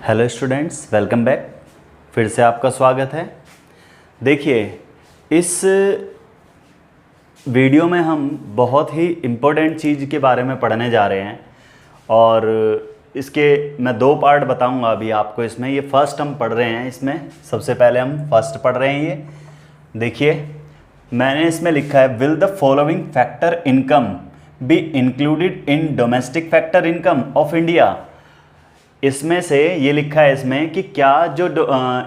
Hello students, welcome back. फिर से आपका स्वागत है। देखिए, इस वीडियो में हम बहुत ही इम्पोर्टेंट चीज़ के बारे में पढ़ने जा रहे हैं और इसके मैं दो पार्ट बताऊंगा अभी आपको। इसमें ये फर्स्ट हम पढ़ रहे हैं। इसमें सबसे पहले हम फर्स्ट पढ़ रहे हैं। ये देखिए, मैंने इसमें लिखा है, will the following factor income be included in domestic factor income of India. इसमें से ये लिखा है इसमें कि क्या जो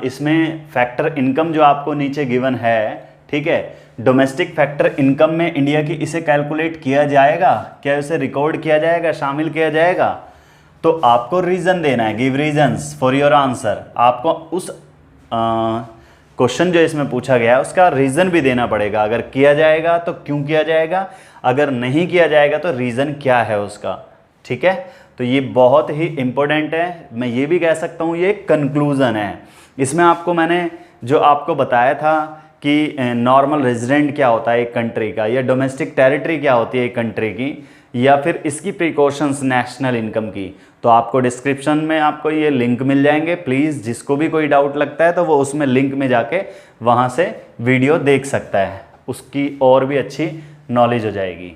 इसमें फैक्टर इनकम जो आपको नीचे गिवन है, ठीक है, डोमेस्टिक फैक्टर इनकम में इंडिया की इसे कैलकुलेट किया जाएगा, क्या उसे रिकॉर्ड किया जाएगा, शामिल किया जाएगा। तो आपको रीज़न देना है, give reasons for your answer. आपको उस क्वेश्चन जो इसमें पूछा गया है उसका रीज़न भी देना पड़ेगा। अगर किया जाएगा तो क्यों किया जाएगा, अगर नहीं किया जाएगा तो रीज़न क्या है उसका। ठीक है, तो ये बहुत ही इम्पोर्टेंट है। मैं ये भी कह सकता हूँ ये कंक्लूज़न है। इसमें आपको मैंने जो आपको बताया था कि नॉर्मल रेजिडेंट क्या होता है एक कंट्री का, या डोमेस्टिक टेरिटरी क्या होती है एक कंट्री की, या फिर इसकी प्रिकॉशंस नेशनल इनकम की, तो आपको डिस्क्रिप्शन में आपको ये लिंक मिल जाएंगे। प्लीज़ जिसको भी कोई डाउट लगता है तो वो उसमें लिंक में जाके वहाँ से वीडियो देख सकता है, उसकी और भी अच्छी नॉलेज हो जाएगी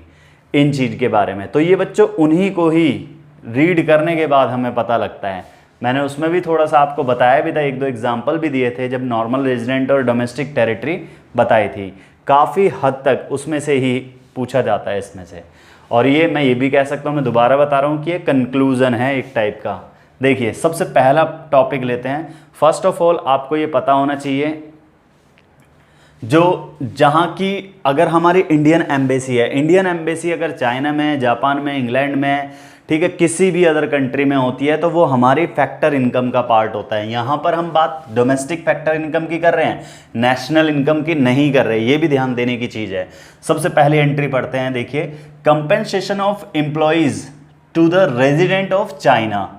इन चीज़ के बारे में। तो ये बच्चों उन्हीं को ही रीड करने के बाद हमें पता लगता है। मैंने उसमें भी थोड़ा सा आपको बताया भी था, एक दो एग्जांपल भी दिए थे जब नॉर्मल रेजिडेंट और डोमेस्टिक टेरिटरी बताई थी। काफ़ी हद तक उसमें से ही पूछा जाता है इसमें से। और ये मैं ये भी कह सकता हूँ, मैं दोबारा बता रहा हूँ कि ये कंक्लूज़न है एक टाइप का। देखिए, सबसे पहला टॉपिक लेते हैं। फर्स्ट ऑफ ऑल आपको ये पता होना चाहिए, जो जहाँ की अगर हमारी इंडियन एम्बेसी है, इंडियन एम्बेसी अगर चाइना में, जापान में, इंग्लैंड में, ठीक है, किसी भी अदर कंट्री में होती है तो वो हमारी फैक्टर इनकम का पार्ट होता है। यहाँ पर हम बात डोमेस्टिक फैक्टर इनकम की कर रहे हैं, नेशनल इनकम की नहीं कर रहे। ये भी ध्यान देने की चीज़ है। सबसे पहले एंट्री पढ़ते हैं। देखिए, compensation of employees to the resident of China.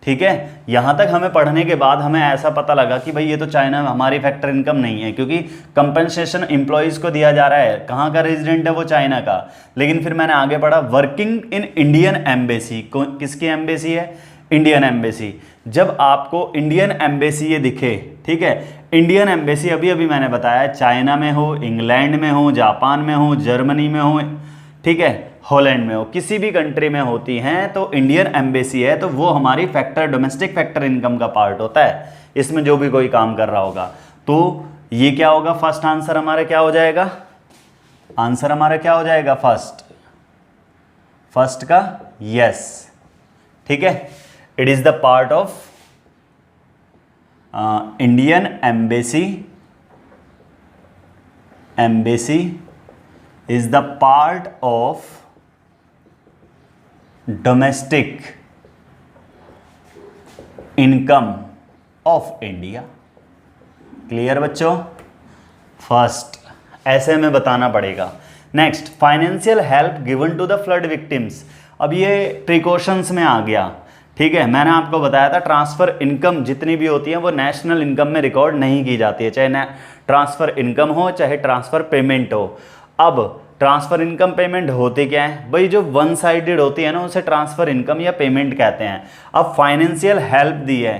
ठीक है, यहाँ तक हमें पढ़ने के बाद हमें ऐसा पता लगा कि भाई ये तो चाइना में हमारी फैक्टर इनकम नहीं है, क्योंकि कंपनसेशन एम्प्लॉयज़ को दिया जा रहा है। कहाँ का रेजिडेंट है वो, चाइना का। लेकिन फिर मैंने आगे पढ़ा, वर्किंग इन इंडियन एम्बेसी। किसकी एम्बेसी है? Indian embassy. जब आपको इंडियन एम्बेसी ये दिखे, ठीक है, इंडियन एम्बेसी अभी अभी मैंने बताया चाइना में हो, इंग्लैंड में हो, जापान में हो, जर्मनी में हो, ठीक है, हॉलैंड में हो, किसी भी कंट्री में होती हैं, तो इंडियन एम्बेसी है तो वो हमारी फैक्टर डोमेस्टिक फैक्टर इनकम का पार्ट होता है। इसमें जो भी कोई काम कर रहा होगा तो ये क्या होगा, फर्स्ट आंसर हमारा क्या हो जाएगा, आंसर हमारा क्या हो जाएगा, फर्स्ट का यस। ठीक है, it is the part of Indian embassy is the part of domestic income of India। Clear बच्चों? फर्स्ट ऐसे हमें बताना पड़ेगा। Next, financial help given to the flood victims. अब ये प्रिकॉशंस में आ गया। ठीक है, मैंने आपको बताया था ट्रांसफ़र इनकम जितनी भी होती है वो नेशनल इनकम में रिकॉर्ड नहीं की जाती है, चाहे ट्रांसफ़र इनकम हो चाहे ट्रांसफ़र पेमेंट हो। अब ट्रांसफ़र इनकम पेमेंट होते क्या है भाई, जो वन साइडेड होती है ना उसे ट्रांसफ़र इनकम या पेमेंट कहते हैं। अब फाइनेंशियल हेल्प दी है,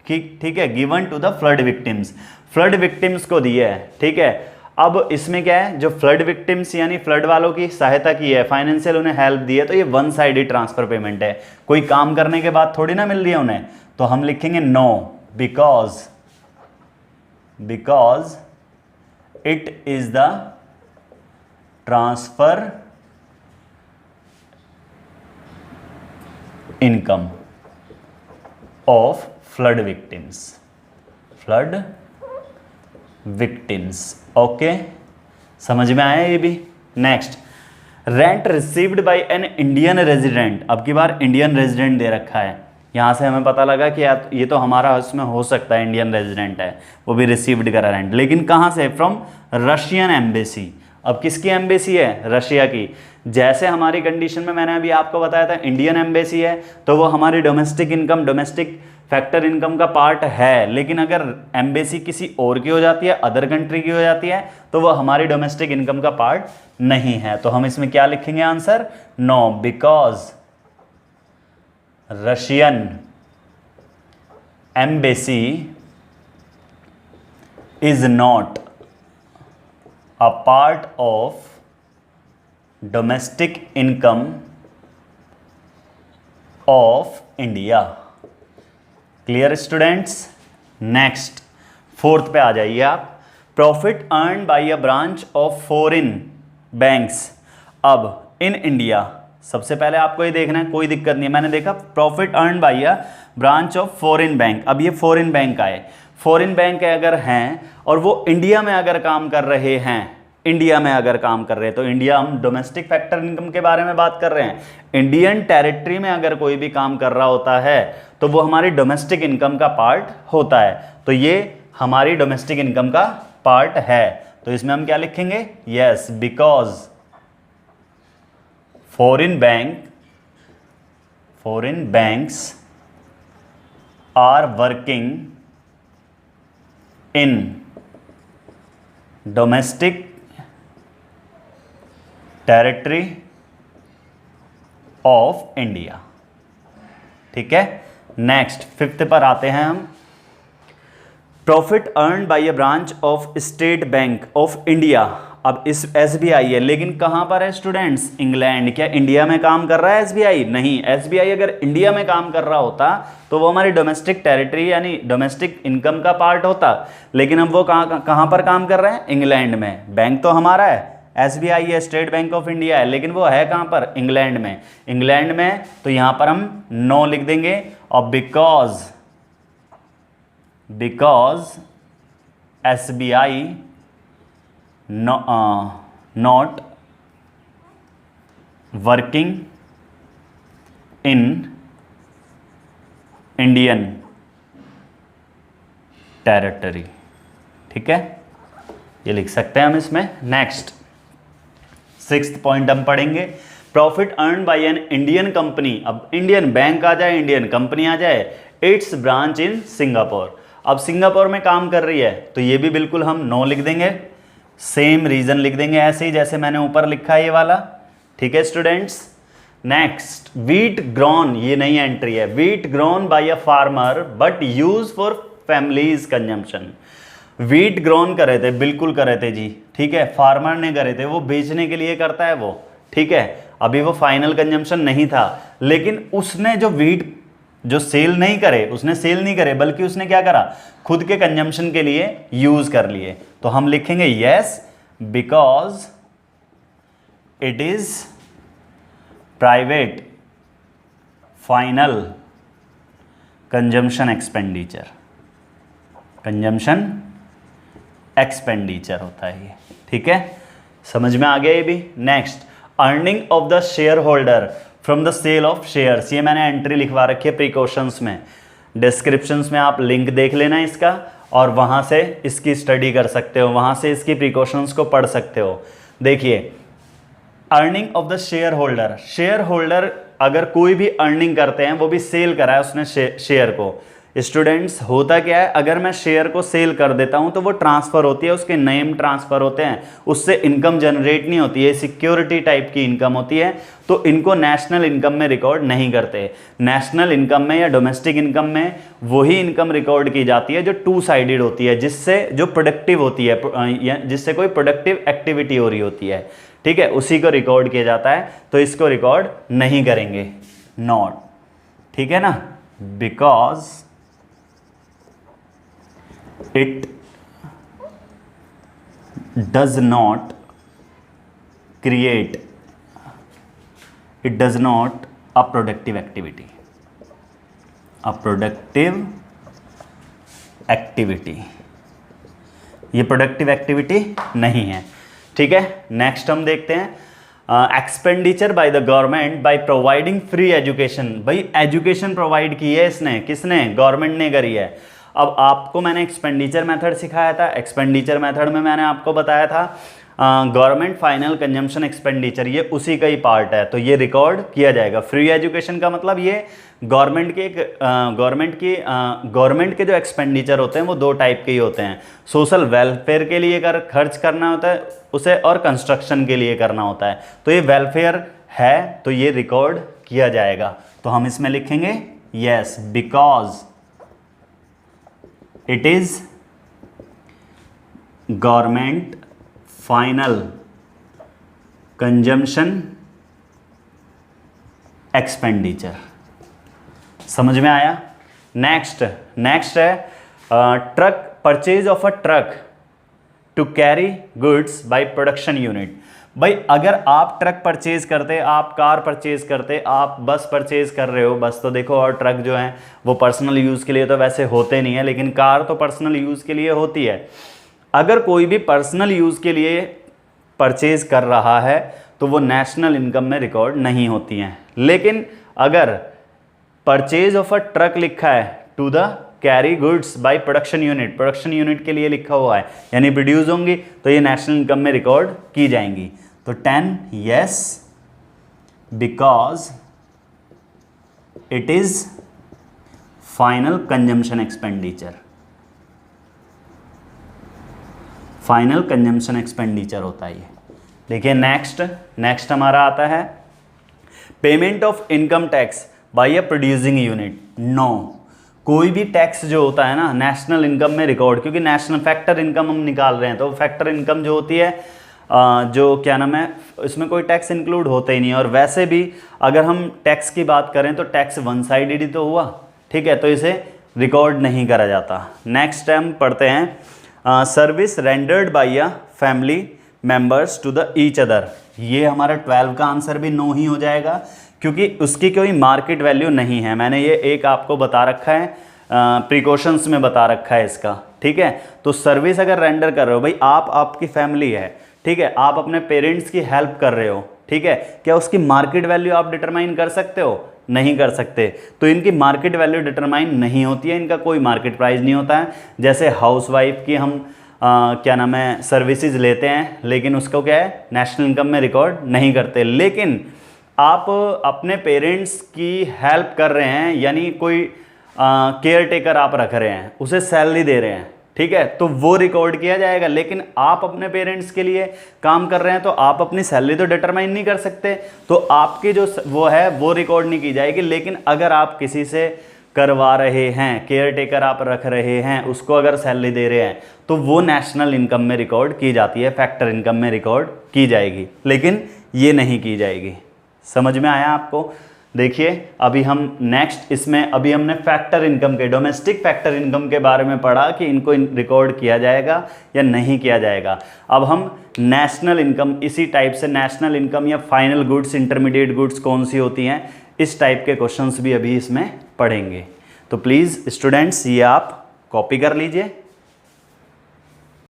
ठीक है, given to the flood victims, flood victims को दी है। ठीक है, अब इसमें क्या है, जो फ्लड विक्टिम्स यानी फ्लड वालों की सहायता की है, फाइनेंशियल उन्हें हेल्प दी है, तो ये वन साइडेड ट्रांसफ़र पेमेंट है। कोई काम करने के बाद थोड़ी ना मिल रही है उन्हें, तो हम लिखेंगे no, because it is the transfer income of flood victims. Okay, समझ में आया ये भी। Next, rent received by an Indian resident. अब की बार इंडियन रेजिडेंट दे रखा है, यहाँ से हमें पता लगा कि ये तो हमारा उसमें हो सकता है इंडियन रेजिडेंट है, वो भी रिसीव्ड करा रेंट, लेकिन कहाँ से, फ्रॉम रशियन एम्बेसी। अब किसकी एम्बेसी है, रशिया की। जैसे हमारी कंडीशन में मैंने अभी आपको बताया था इंडियन एम्बेसी है तो वो हमारी domestic income, domestic factor income का पार्ट है। लेकिन अगर एम्बेसी किसी और की हो जाती है, अदर कंट्री की हो जाती है, तो वो हमारी डोमेस्टिक इनकम का पार्ट नहीं है। तो हम इसमें क्या लिखेंगे answer, no, because Russian embassy is not a part of domestic income of India. Clear students? Next fourth पे आ जाइए आप। Profit earn by a branch of foreign banks अब इन इंडिया। सबसे पहले आपको ये देखना है, कोई दिक्कत नहीं है, मैंने देखा profit earn by a branch of foreign bank. अब ये फॉरेन बैंक आए, फॉरेन बैंक अगर हैं और वो इंडिया में अगर काम कर रहे हैं, इंडिया में अगर काम कर रहे हैं, तो इंडिया, हम डोमेस्टिक फैक्टर इनकम के बारे में बात कर रहे हैं। इंडियन टेरिटरी में अगर कोई भी काम कर रहा होता है तो वो हमारी डोमेस्टिक इनकम का पार्ट होता है। तो ये हमारी डोमेस्टिक इनकम का पार्ट है। तो इसमें हम क्या लिखेंगे? Yes, because foreign banks are working in domestic territory of India. ठीक है, नेक्स्ट फिफ्थ पर आते हैं हम। Profit earn by a branch of State Bank of India. अब इस एसबीआई है, लेकिन कहां पर है स्टूडेंट्स? इंग्लैंड। क्या इंडिया में काम कर रहा है एसबीआई? नहीं, एसबीआई अगर इंडिया में काम कर रहा होता तो वो हमारी डोमेस्टिक टेरिटरी यानी डोमेस्टिक इनकम का पार्ट होता, लेकिन अब वो कहां पर काम कर रहे हैं? इंग्लैंड में। बैंक तो हमारा है, एसबीआई है, स्टेट बैंक ऑफ इंडिया है, लेकिन वो है कहां पर? इंग्लैंड में। इंग्लैंड में तो यहां पर हम नो लिख देंगे। और because SBI not working in Indian territory. ठीक है, ये लिख सकते हैं हम इसमें। नेक्स्ट सिक्स्थ पॉइंट हम पढ़ेंगे। Profit earn bye an Indian company. अब इंडियन बैंक आ जाए, इंडियन कंपनी आ जाए, इट्स ब्रांच इन सिंगापुर। अब सिंगापुर में काम कर रही है तो ये भी बिल्कुल हम नो लिख देंगे, सेम रीजन लिख देंगे ऐसे ही जैसे मैंने ऊपर लिखा है ये वाला। ठीक है स्टूडेंट्स? नेक्स्ट, व्हीट ग्रोन, ये नई एंट्री है। Wheat grown by a farmer but use for families consumption. Wheat grown करे थे, बिल्कुल करे थे जी। ठीक है, फार्मर ने करे थे, वो बेचने के लिए करता है वो। ठीक है, अभी वो फाइनल कंजम्पशन नहीं था, लेकिन उसने जो व्हीट जो सेल नहीं करे, उसने सेल नहीं करे, बल्कि उसने क्या करा? खुद के कंजम्पशन के लिए यूज कर लिए। तो हम लिखेंगे yes, because it is private final consumption expenditure. Consumption expenditure होता है ये। ठीक है, समझ में आ गया ये भी। Next, earning of the share holder from the sale of shares. ये मैंने एंट्री लिखवा रखी है प्रिकॉशंस में, डिस्क्रिप्शंस में आप लिंक देख लेना इसका और वहां से इसकी स्टडी कर सकते हो, वहां से इसकी प्रिकॉशंस को पढ़ सकते हो। देखिए, earning of the share holder. Share holder अगर कोई भी अर्निंग करते हैं, वो भी सेल करा है उसने शेयर को। स्टूडेंट्स, होता क्या है, अगर मैं शेयर को सेल कर देता हूं तो वो ट्रांसफर होती है, उसके नेम ट्रांसफर होते हैं, उससे इनकम जनरेट नहीं होती है, सिक्योरिटी टाइप की इनकम होती है। तो इनको नेशनल इनकम में रिकॉर्ड नहीं करते। नेशनल इनकम में या डोमेस्टिक इनकम में वही इनकम रिकॉर्ड की जाती है जो टू साइडेड होती है, जिससे जो प्रोडक्टिव होती है, जिससे कोई प्रोडक्टिव एक्टिविटी हो रही होती है। ठीक है, उसी को रिकॉर्ड किया जाता है। तो इसको रिकॉर्ड नहीं करेंगे, नॉट। ठीक है ना, because it does not create, it does not a productive activity, a productive activity। ये प्रोडक्टिव एक्टिविटी नहीं है। ठीक है, नेक्स्ट हम देखते हैं expenditure by the government by providing free education. भाई एजुकेशन प्रोवाइड की है इसने, किसने? गवर्नमेंट ने करी है। अब आपको मैंने एक्सपेंडिचर मेथड सिखाया था, एक्सपेंडिचर मेथड में मैंने आपको बताया था गवर्नमेंट फाइनल कंजम्पशन एक्सपेंडिचर, ये उसी का ही पार्ट है, तो ये रिकॉर्ड किया जाएगा। फ्री एजुकेशन का मतलब ये गवर्नमेंट के जो एक्सपेंडिचर होते हैं वो दो टाइप के ही होते हैं। सोशल वेलफेयर के लिए खर्च करना होता है उसे, और कंस्ट्रक्शन के लिए करना होता है। तो ये वेलफेयर है तो ये रिकॉर्ड किया जाएगा। तो हम इसमें लिखेंगे yes, because it is government final consumption expenditure. समझ में आया? नेक्स्ट है truck, purchase of a truck to carry goods by production unit. भाई अगर आप ट्रक परचेज करते, आप कार परचेज करते, आप बस परचेज कर रहे हो, बस तो देखो और ट्रक जो है वो पर्सनल यूज़ के लिए तो वैसे होते नहीं है, लेकिन कार तो पर्सनल यूज़ के लिए होती है। अगर कोई भी पर्सनल यूज़ के लिए परचेज कर रहा है तो वो नेशनल इनकम में रिकॉर्ड नहीं होती हैं। लेकिन अगर परचेज ऑफ अ ट्रक लिखा है to the carry goods by production unit, production unit के लिए लिखा हुआ है यानी प्रोड्यूस होंगी, तो ये नेशनल इनकम में रिकॉर्ड की जाएंगी। तो 10 yes, because it is final consumption expenditure, final consumption expenditure होता है ये। देखिए नेक्स्ट हमारा आता है payment of income tax by a producing unit. No, कोई भी टैक्स जो होता है ना नेशनल इनकम में रिकॉर्ड, क्योंकि नेशनल फैक्टर इनकम हम निकाल रहे हैं, तो फैक्टर इनकम जो होती है जो क्या नाम है, इसमें कोई टैक्स इंक्लूड होता ही नहीं। और वैसे भी अगर हम टैक्स की बात करें तो टैक्स वन साइडेड ही तो हुआ, ठीक है, तो इसे रिकॉर्ड नहीं करा जाता। नेक्स्ट हम पढ़ते हैं service rendered by a family members to the each other. ये हमारा 12 का आंसर भी नो ही हो जाएगा, क्योंकि उसकी कोई मार्केट वैल्यू नहीं है। मैंने ये एक आपको बता रखा है, प्रिकॉशंस में बता रखा है इसका, ठीक है। तो सर्विस अगर रेंडर कर रहे हो भाई, आपकी फैमिली है, ठीक है, आप अपने पेरेंट्स की हेल्प कर रहे हो, ठीक है, क्या उसकी मार्केट वैल्यू आप डिटरमाइन कर सकते हो? नहीं कर सकते। तो इनकी मार्केट वैल्यू डिटरमाइन नहीं होती है, इनका कोई मार्केट प्राइस नहीं होता है। जैसे हाउसवाइफ की हम क्या नाम है सर्विसेज लेते हैं, लेकिन उसको क्या है नेशनल इनकम में रिकॉर्ड नहीं करते। लेकिन आप अपने पेरेंट्स की हेल्प कर रहे हैं, यानी कोई केयर टेकर आप रख रहे हैं, उसे सैलरी दे रहे हैं, ठीक है, तो वो रिकॉर्ड किया जाएगा। लेकिन आप अपने पेरेंट्स के लिए काम कर रहे हैं तो आप अपनी सैलरी तो डिटरमाइन नहीं कर सकते, तो आपकी जो वो है वो रिकॉर्ड नहीं की जाएगी। लेकिन अगर आप किसी से करवा रहे हैं, केयर टेकर आप रख रहे हैं, उसको अगर सैलरी दे रहे हैं, तो वो नेशनल इनकम में रिकॉर्ड की जाती है, फैक्टर इनकम में रिकॉर्ड की जाएगी, लेकिन ये नहीं की जाएगी। समझ में आया आपको? देखिए अभी हम नेक्स्ट इसमें, अभी हमने फैक्टर इनकम के, डोमेस्टिक फैक्टर इनकम के बारे में पढ़ा कि इनको रिकॉर्ड किया जाएगा या नहीं किया जाएगा। अब हम नेशनल इनकम, इसी टाइप से नेशनल इनकम या फाइनल गुड्स, इंटरमीडिएट गुड्स कौन सी होती हैं, इस टाइप के क्वेश्चंस भी अभी इसमें पढ़ेंगे। तो प्लीज़ स्टूडेंट्स ये आप कॉपी कर लीजिए।